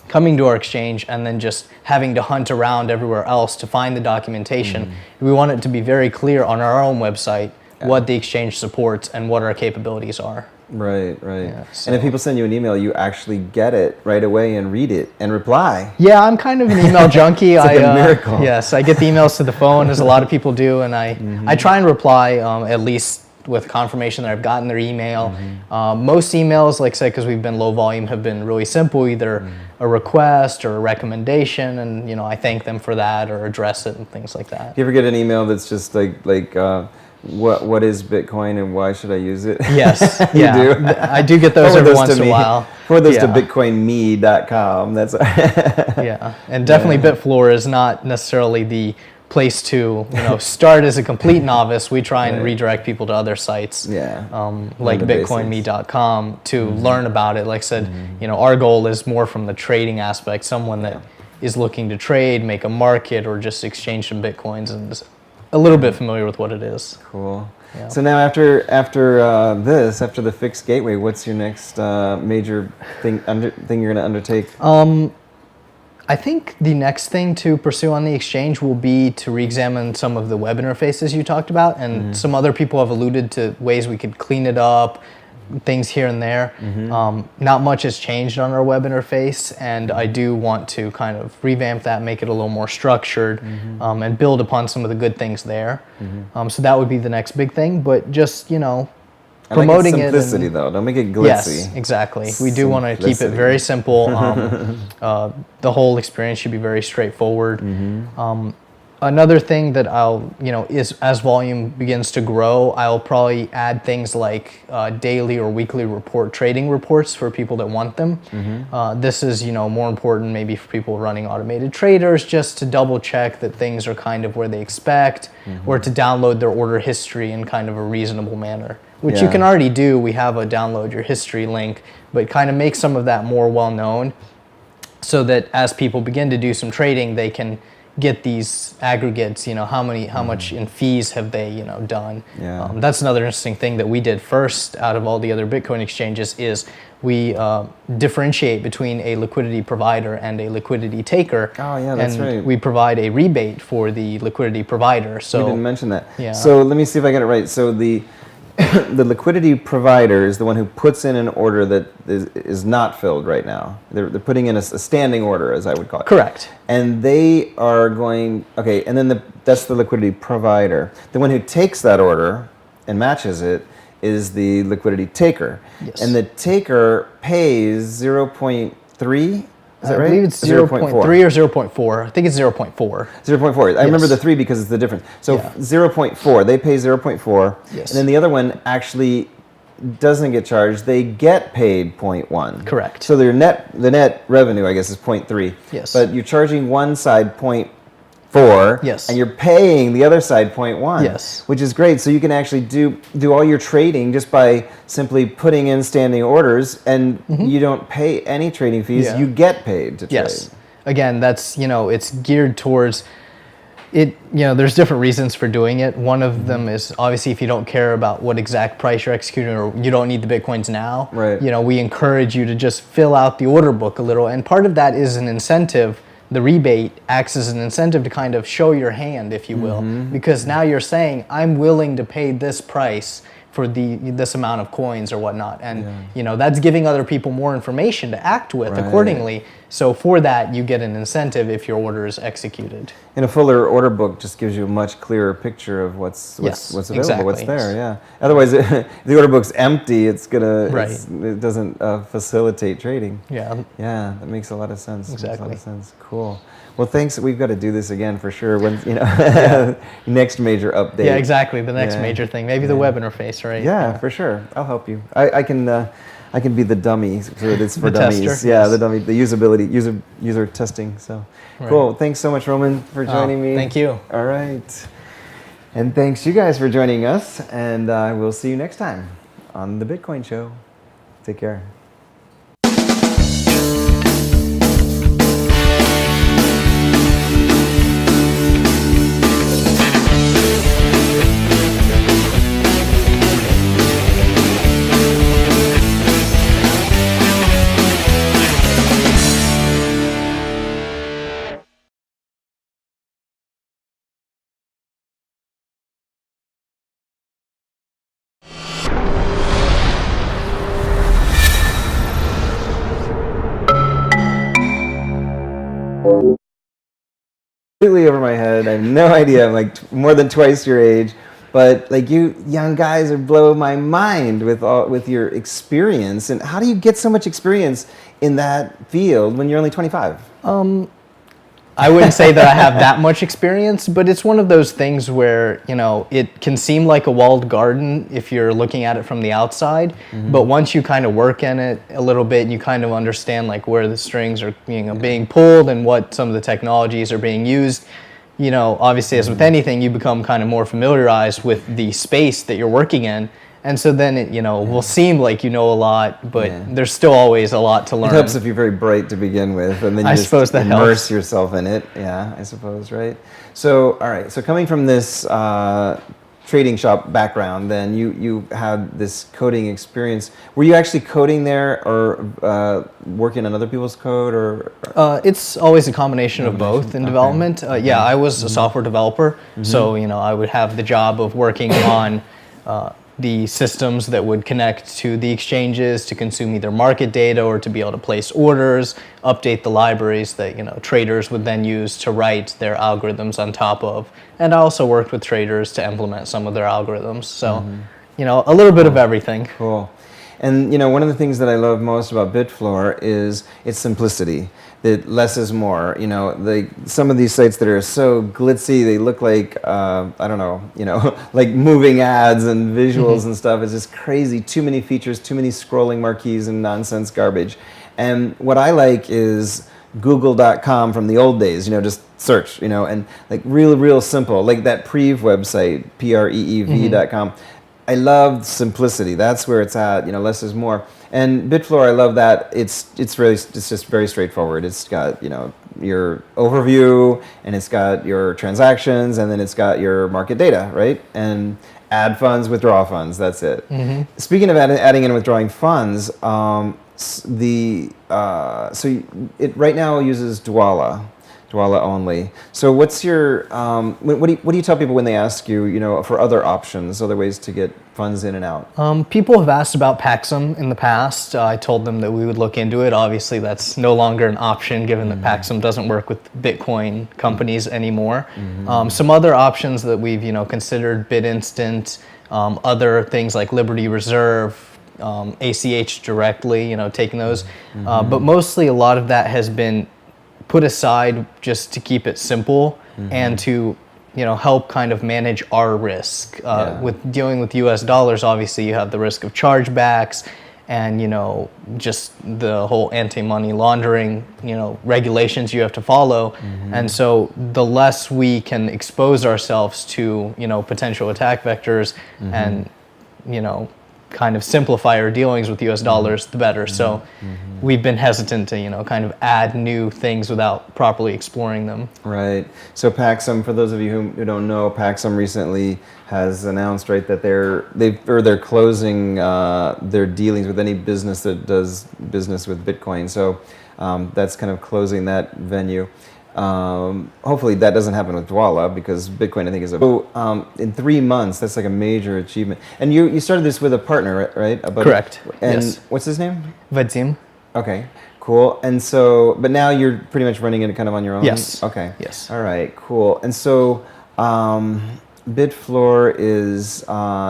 coming to our exchange and then just having to hunt around everywhere else to find the documentation. We want it to be very clear on our own website what the exchange supports and what our capabilities are. Right. Yeah, so. And if people send you an email, you actually get it right away and read it and reply. Yeah, I'm kind of an email junkie. It's like a miracle. Yes, I get the emails to the phone, as a lot of people do, and I try and reply at least with confirmation that I've gotten their email. Most emails, like I said, because we've been low volume, have been really simple, either a request or a recommendation, and I thank them for that or address it and things like that. Do you ever get an email that's just like what is Bitcoin and why should I use it? Yes, You yeah. do? I do get those every once in a while. Forward those to bitcoinme.com. That's Yeah, and definitely Bitfloor is not necessarily the place to start as a complete novice. We try and redirect people to other sites, like bitcoinme.com to learn about it. Like I said, our goal is more from the trading aspect. Someone that is looking to trade, make a market, or just exchange some Bitcoins and is a little bit familiar with what it is. Cool. Yeah. So now after the fixed gateway, what's your next major thing you're going to undertake? I think the next thing to pursue on the exchange will be to re-examine some of the web interfaces you talked about, and some other people have alluded to ways we could clean it up, things here and there. Not much has changed on our web interface, and I do want to kind of revamp that, make it a little more structured, and build upon some of the good things there. So that would be the next big thing, but just, promoting it. Simplicity, though. Don't make it glitzy. Yes, exactly. We do want to keep it very simple. The whole experience should be very straightforward. Another thing that I'll, is as volume begins to grow, I'll probably add things like daily or weekly trading reports for people that want them. This is, more important maybe for people running automated traders, just to double check that things are kind of where they expect, or to download their order history in kind of a reasonable manner, which you can already do. We have a download your history link, but kind of make some of that more well known so that as people begin to do some trading, they can get these aggregates, how much in fees have they, done. Yeah. That's another interesting thing that we did first out of all the other Bitcoin exchanges is we differentiate between a liquidity provider and a liquidity taker. Oh, yeah, that's and right. we provide a rebate for the liquidity provider. So We didn't mention that. Yeah. So let me see if I get it right. So the the liquidity provider is the one who puts in an order that is not filled right now. They're putting in a standing order, as I would call it. Correct. And they are going, okay, and then that's the liquidity provider. The one who takes that order and matches it is the liquidity taker. Yes. And the taker pays 0.3. Is that right? I believe it's 0.3 or 0.4. I think it's 0.4. 0.4. I remember the 3 because it's the difference. So 0.4, they pay 0.4. Yes. And then the other one actually doesn't get charged. They get paid 0.1. Correct. So the net revenue, I guess, is 0.3. Yes. But you're charging one side 0.4. Yes. And you're paying the other side 0.1. Yes. Which is great. So you can actually do all your trading just by simply putting in standing orders, and you don't pay any trading fees. Yeah. You get paid to trade. Yes. Again, that's, it's geared towards it. There's different reasons for doing it. One of them is obviously if you don't care about what exact price you're executing or you don't need the Bitcoins now, Right. We encourage you to just fill out the order book a little. And part of that is an incentive. The rebate acts as an incentive to kind of show your hand, if you will, because now you're saying, I'm willing to pay this price for this amount of coins or whatnot. And, that's giving other people more information to act with accordingly. So for that, you get an incentive if your order is executed. And a fuller order book just gives you a much clearer picture of what's available, exactly. what's there. Yeah. Otherwise, if the order book's empty, it doesn't facilitate trading. Yeah. Yeah, that makes a lot of sense. Exactly. Makes a lot of sense. Cool. Well, thanks. We've got to do this again for sure. When next major update. Yeah, exactly. The next major thing, maybe the web interface, right? Yeah, for sure. I'll help you. I can be the dummy. So it's for The dummies. tester, Yeah, yes. the dummy, the usability, user testing. So cool. Thanks so much, Roman, for joining me. Thank you. All right. And thanks you guys for joining us. And we'll see you next time on the Bitcoin Show. Take care. Completely over my head. I have no idea. I'm like more than twice your age, but like you young guys are blowing my mind with your experience. And how do you get so much experience in that field when you're only 25? I wouldn't say that I have that much experience, but it's one of those things where, it can seem like a walled garden if you're looking at it from the outside. But once you kind of work in it a little bit, you kind of understand like where the strings are being pulled and what some of the technologies are being used. Obviously, as with anything, you become kind of more familiarized with the space that you're working in. And so then it, will seem like you know a lot, but there's still always a lot to learn. It helps if you're very bright to begin with, and then you just immerse yourself in it. Yeah, I suppose, right? So, all right. So coming from this trading shop background, then you had this coding experience. Were you actually coding there, or working on other people's code, or? It's always a combination of both in development. Yeah, I was a software developer, so I would have the job of working on the systems that would connect to the exchanges to consume either market data or to be able to place orders, update the libraries that traders would then use to write their algorithms on top of. And I also worked with traders to implement some of their algorithms. So, a little bit of everything. Cool. And one of the things that I love most about Bitfloor is its simplicity. That less is more. Some of these sites that are so glitzy, they look like I don't know, like moving ads and visuals and stuff. It's just crazy. Too many features, too many scrolling marquees and nonsense garbage. And what I like is Google.com from the old days. Just search. And like real simple, like that Preev website, preev.com. I love simplicity. That's where it's at. Less is more. And Bitfloor, I love that it's just very straightforward. It's got your overview, and it's got your transactions, and then it's got your market data, right? And add funds, withdraw funds. That's it. Speaking of adding and withdrawing funds, it right now uses Dwala only. So what's your what do you tell people when they ask you for other options, other ways to get funds in and out? People have asked about Paxum in the past. I told them that we would look into it. Obviously, that's no longer an option given that Paxum doesn't work with Bitcoin companies anymore. Some other options that we've considered: BitInstant, other things like Liberty Reserve, ACH directly, taking those. But mostly a lot of that has been put aside just to keep it simple and to help kind of manage our risk. With dealing with US dollars, obviously you have the risk of chargebacks and just the whole anti-money laundering regulations you have to follow. And so the less we can expose ourselves to potential attack vectors and kind of simplify our dealings with US dollars, the better. So we've been hesitant to, kind of add new things without properly exploring them. Right. So Paxum, for those of you who don't know, Paxum recently has announced, right, that they're closing their dealings with any business that does business with Bitcoin. So that's kind of closing that venue. Hopefully that doesn't happen with Dwala, because Bitcoin, I think, is in 3 months, that's like a major achievement. And you started this with a partner, right? Correct. And yes. What's his name? Vadim. Okay, cool. And so, but now you're pretty much running it kind of on your own? Yes. Okay. Yes. All right, cool. And so, Bitfloor is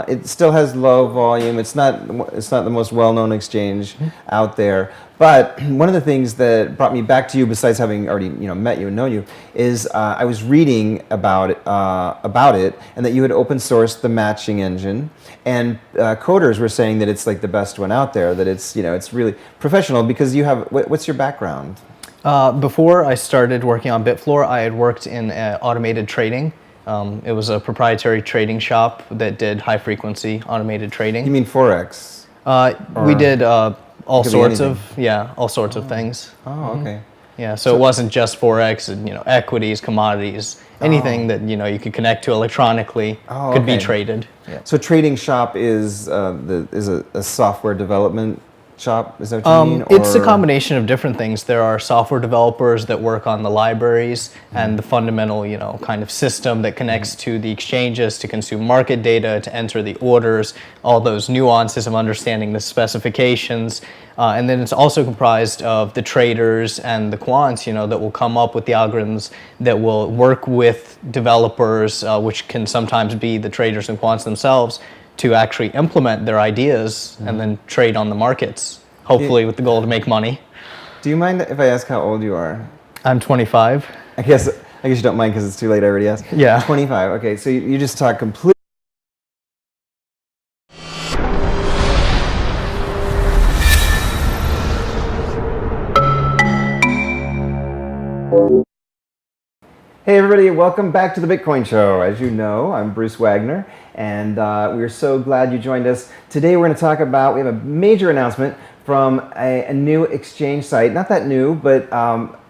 it still has low volume. It's not the most well-known exchange out there. But one of the things that brought me back to you, besides having already met you and known you, is I was reading about it, and that you had open sourced the matching engine, and coders were saying that it's like the best one out there. That it's it's really professional because you have what's your background? Before I started working on Bitfloor, I had worked in automated trading. It was a proprietary trading shop that did high-frequency automated trading. You mean Forex? We did all sorts anything. of all sorts of things. Oh, okay. Yeah, so it wasn't just Forex, and equities, commodities, anything that you could connect to electronically could be traded. Yeah. So trading shop is a software development shop? Is that what you mean? It's a combination of different things. There are software developers that work on the libraries and the fundamental, kind of system that connects to the exchanges to consume market data, to enter the orders, all those nuances of understanding the specifications. And then it's also comprised of the traders and the quants, that will come up with the algorithms that will work with developers, which can sometimes be the traders and quants themselves, to actually implement their ideas and then trade on the markets, hopefully with the goal to make money. Do you mind if I ask how old you are? I'm 25. I guess you don't mind because it's too late. I already asked. Yeah. 25. Okay, so you just talk completely. Hey everybody, welcome back to the Bitcoin Show. As you know, I'm Bruce Wagner, and we're so glad you joined us. Today we're going to talk about, we have a major announcement from a new exchange site, not that new, but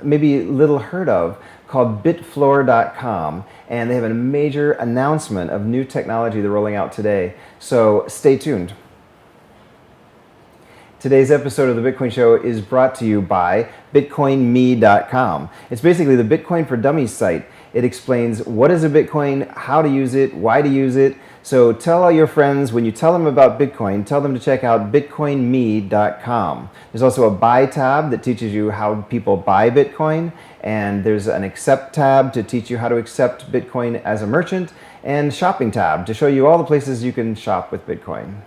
maybe little heard of, called Bitfloor.com. And they have a major announcement of new technology they're rolling out today. So stay tuned. Today's episode of the Bitcoin Show is brought to you by BitcoinMe.com. It's basically the Bitcoin for Dummies site. It explains what is a Bitcoin, how to use it, why to use it. So tell all your friends, when you tell them about Bitcoin, tell them to check out BitcoinMe.com. There's also a Buy tab that teaches you how people buy Bitcoin. And there's an Accept tab to teach you how to accept Bitcoin as a merchant. And Shopping tab to show you all the places you can shop with Bitcoin.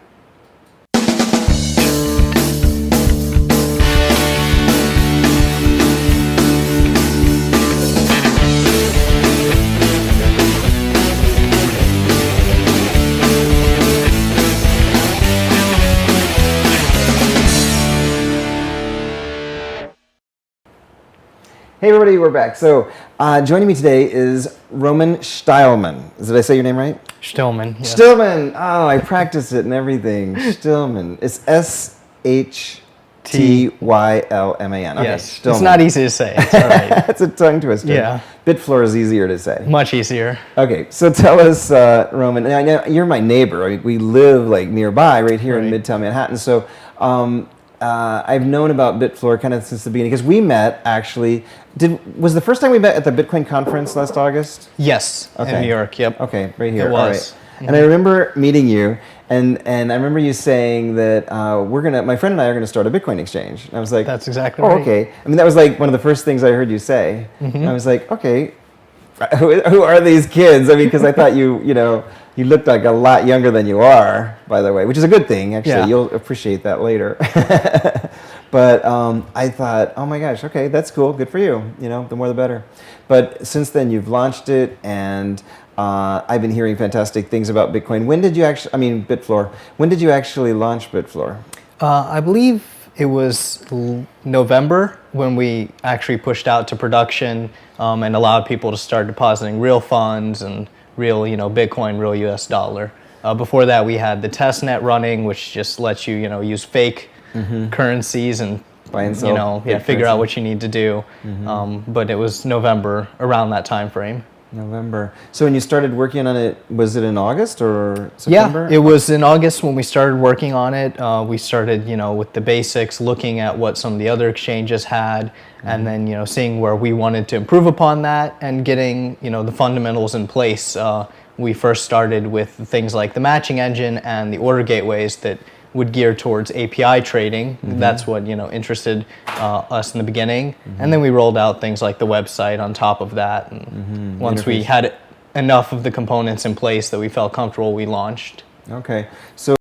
Hey everybody, we're back. So joining me today is Roman Shtylman. Did I say your name right? Shtylman. Yes. Shtylman. Oh, I practiced it and everything. Shtylman. It's Shtylman. Shtylman. Okay, Yes, Shtylman. it's not easy to say. It's all right. It's a tongue twister. Yeah. Bitfloor is easier to say. Much easier. Okay, so tell us, Roman. And I know you're my neighbor. I mean, we live like nearby, right here in Right. Midtown Manhattan. So I've known about Bitfloor kind of since the beginning because we met actually. Was the first time we met at the Bitcoin conference last August? Yes, Okay. in New York. Yep. Okay, right here. It was. All right. And I remember meeting you, and I remember you saying that my friend and I are gonna start a Bitcoin exchange. And I was like, That's exactly oh, right. okay. I mean, that was like one of the first things I heard you say. And I was like, okay, who are these kids? I mean, because I thought you looked like a lot younger than you are, by the way, which is a good thing. Actually, Yeah. you'll appreciate that later. But I thought, oh my gosh, okay, that's cool. Good for you. The more the better. But since then, you've launched it, and I've been hearing fantastic things about Bitcoin. Bitfloor. When did you actually launch Bitfloor? I believe it was November when we actually pushed out to production and allowed people to start depositing real funds and real, Bitcoin, real US dollar. Before that, we had the test net running, which just lets you, use fake currencies and Buy and sell fake figure out currency. what you need to do. But it was November, around that time frame. November. So when you started working on it, was it in August or September? Yeah, it was in August when we started working on it. We started, with the basics, looking at what some of the other exchanges had, and then, seeing where we wanted to improve upon that and getting, the fundamentals in place. We first started with things like the matching engine and the order gateways that would gear towards API trading. That's what interested us in the beginning, and then we rolled out things like the website on top of that. And once we had enough of the components in place that we felt comfortable, we launched. Okay. So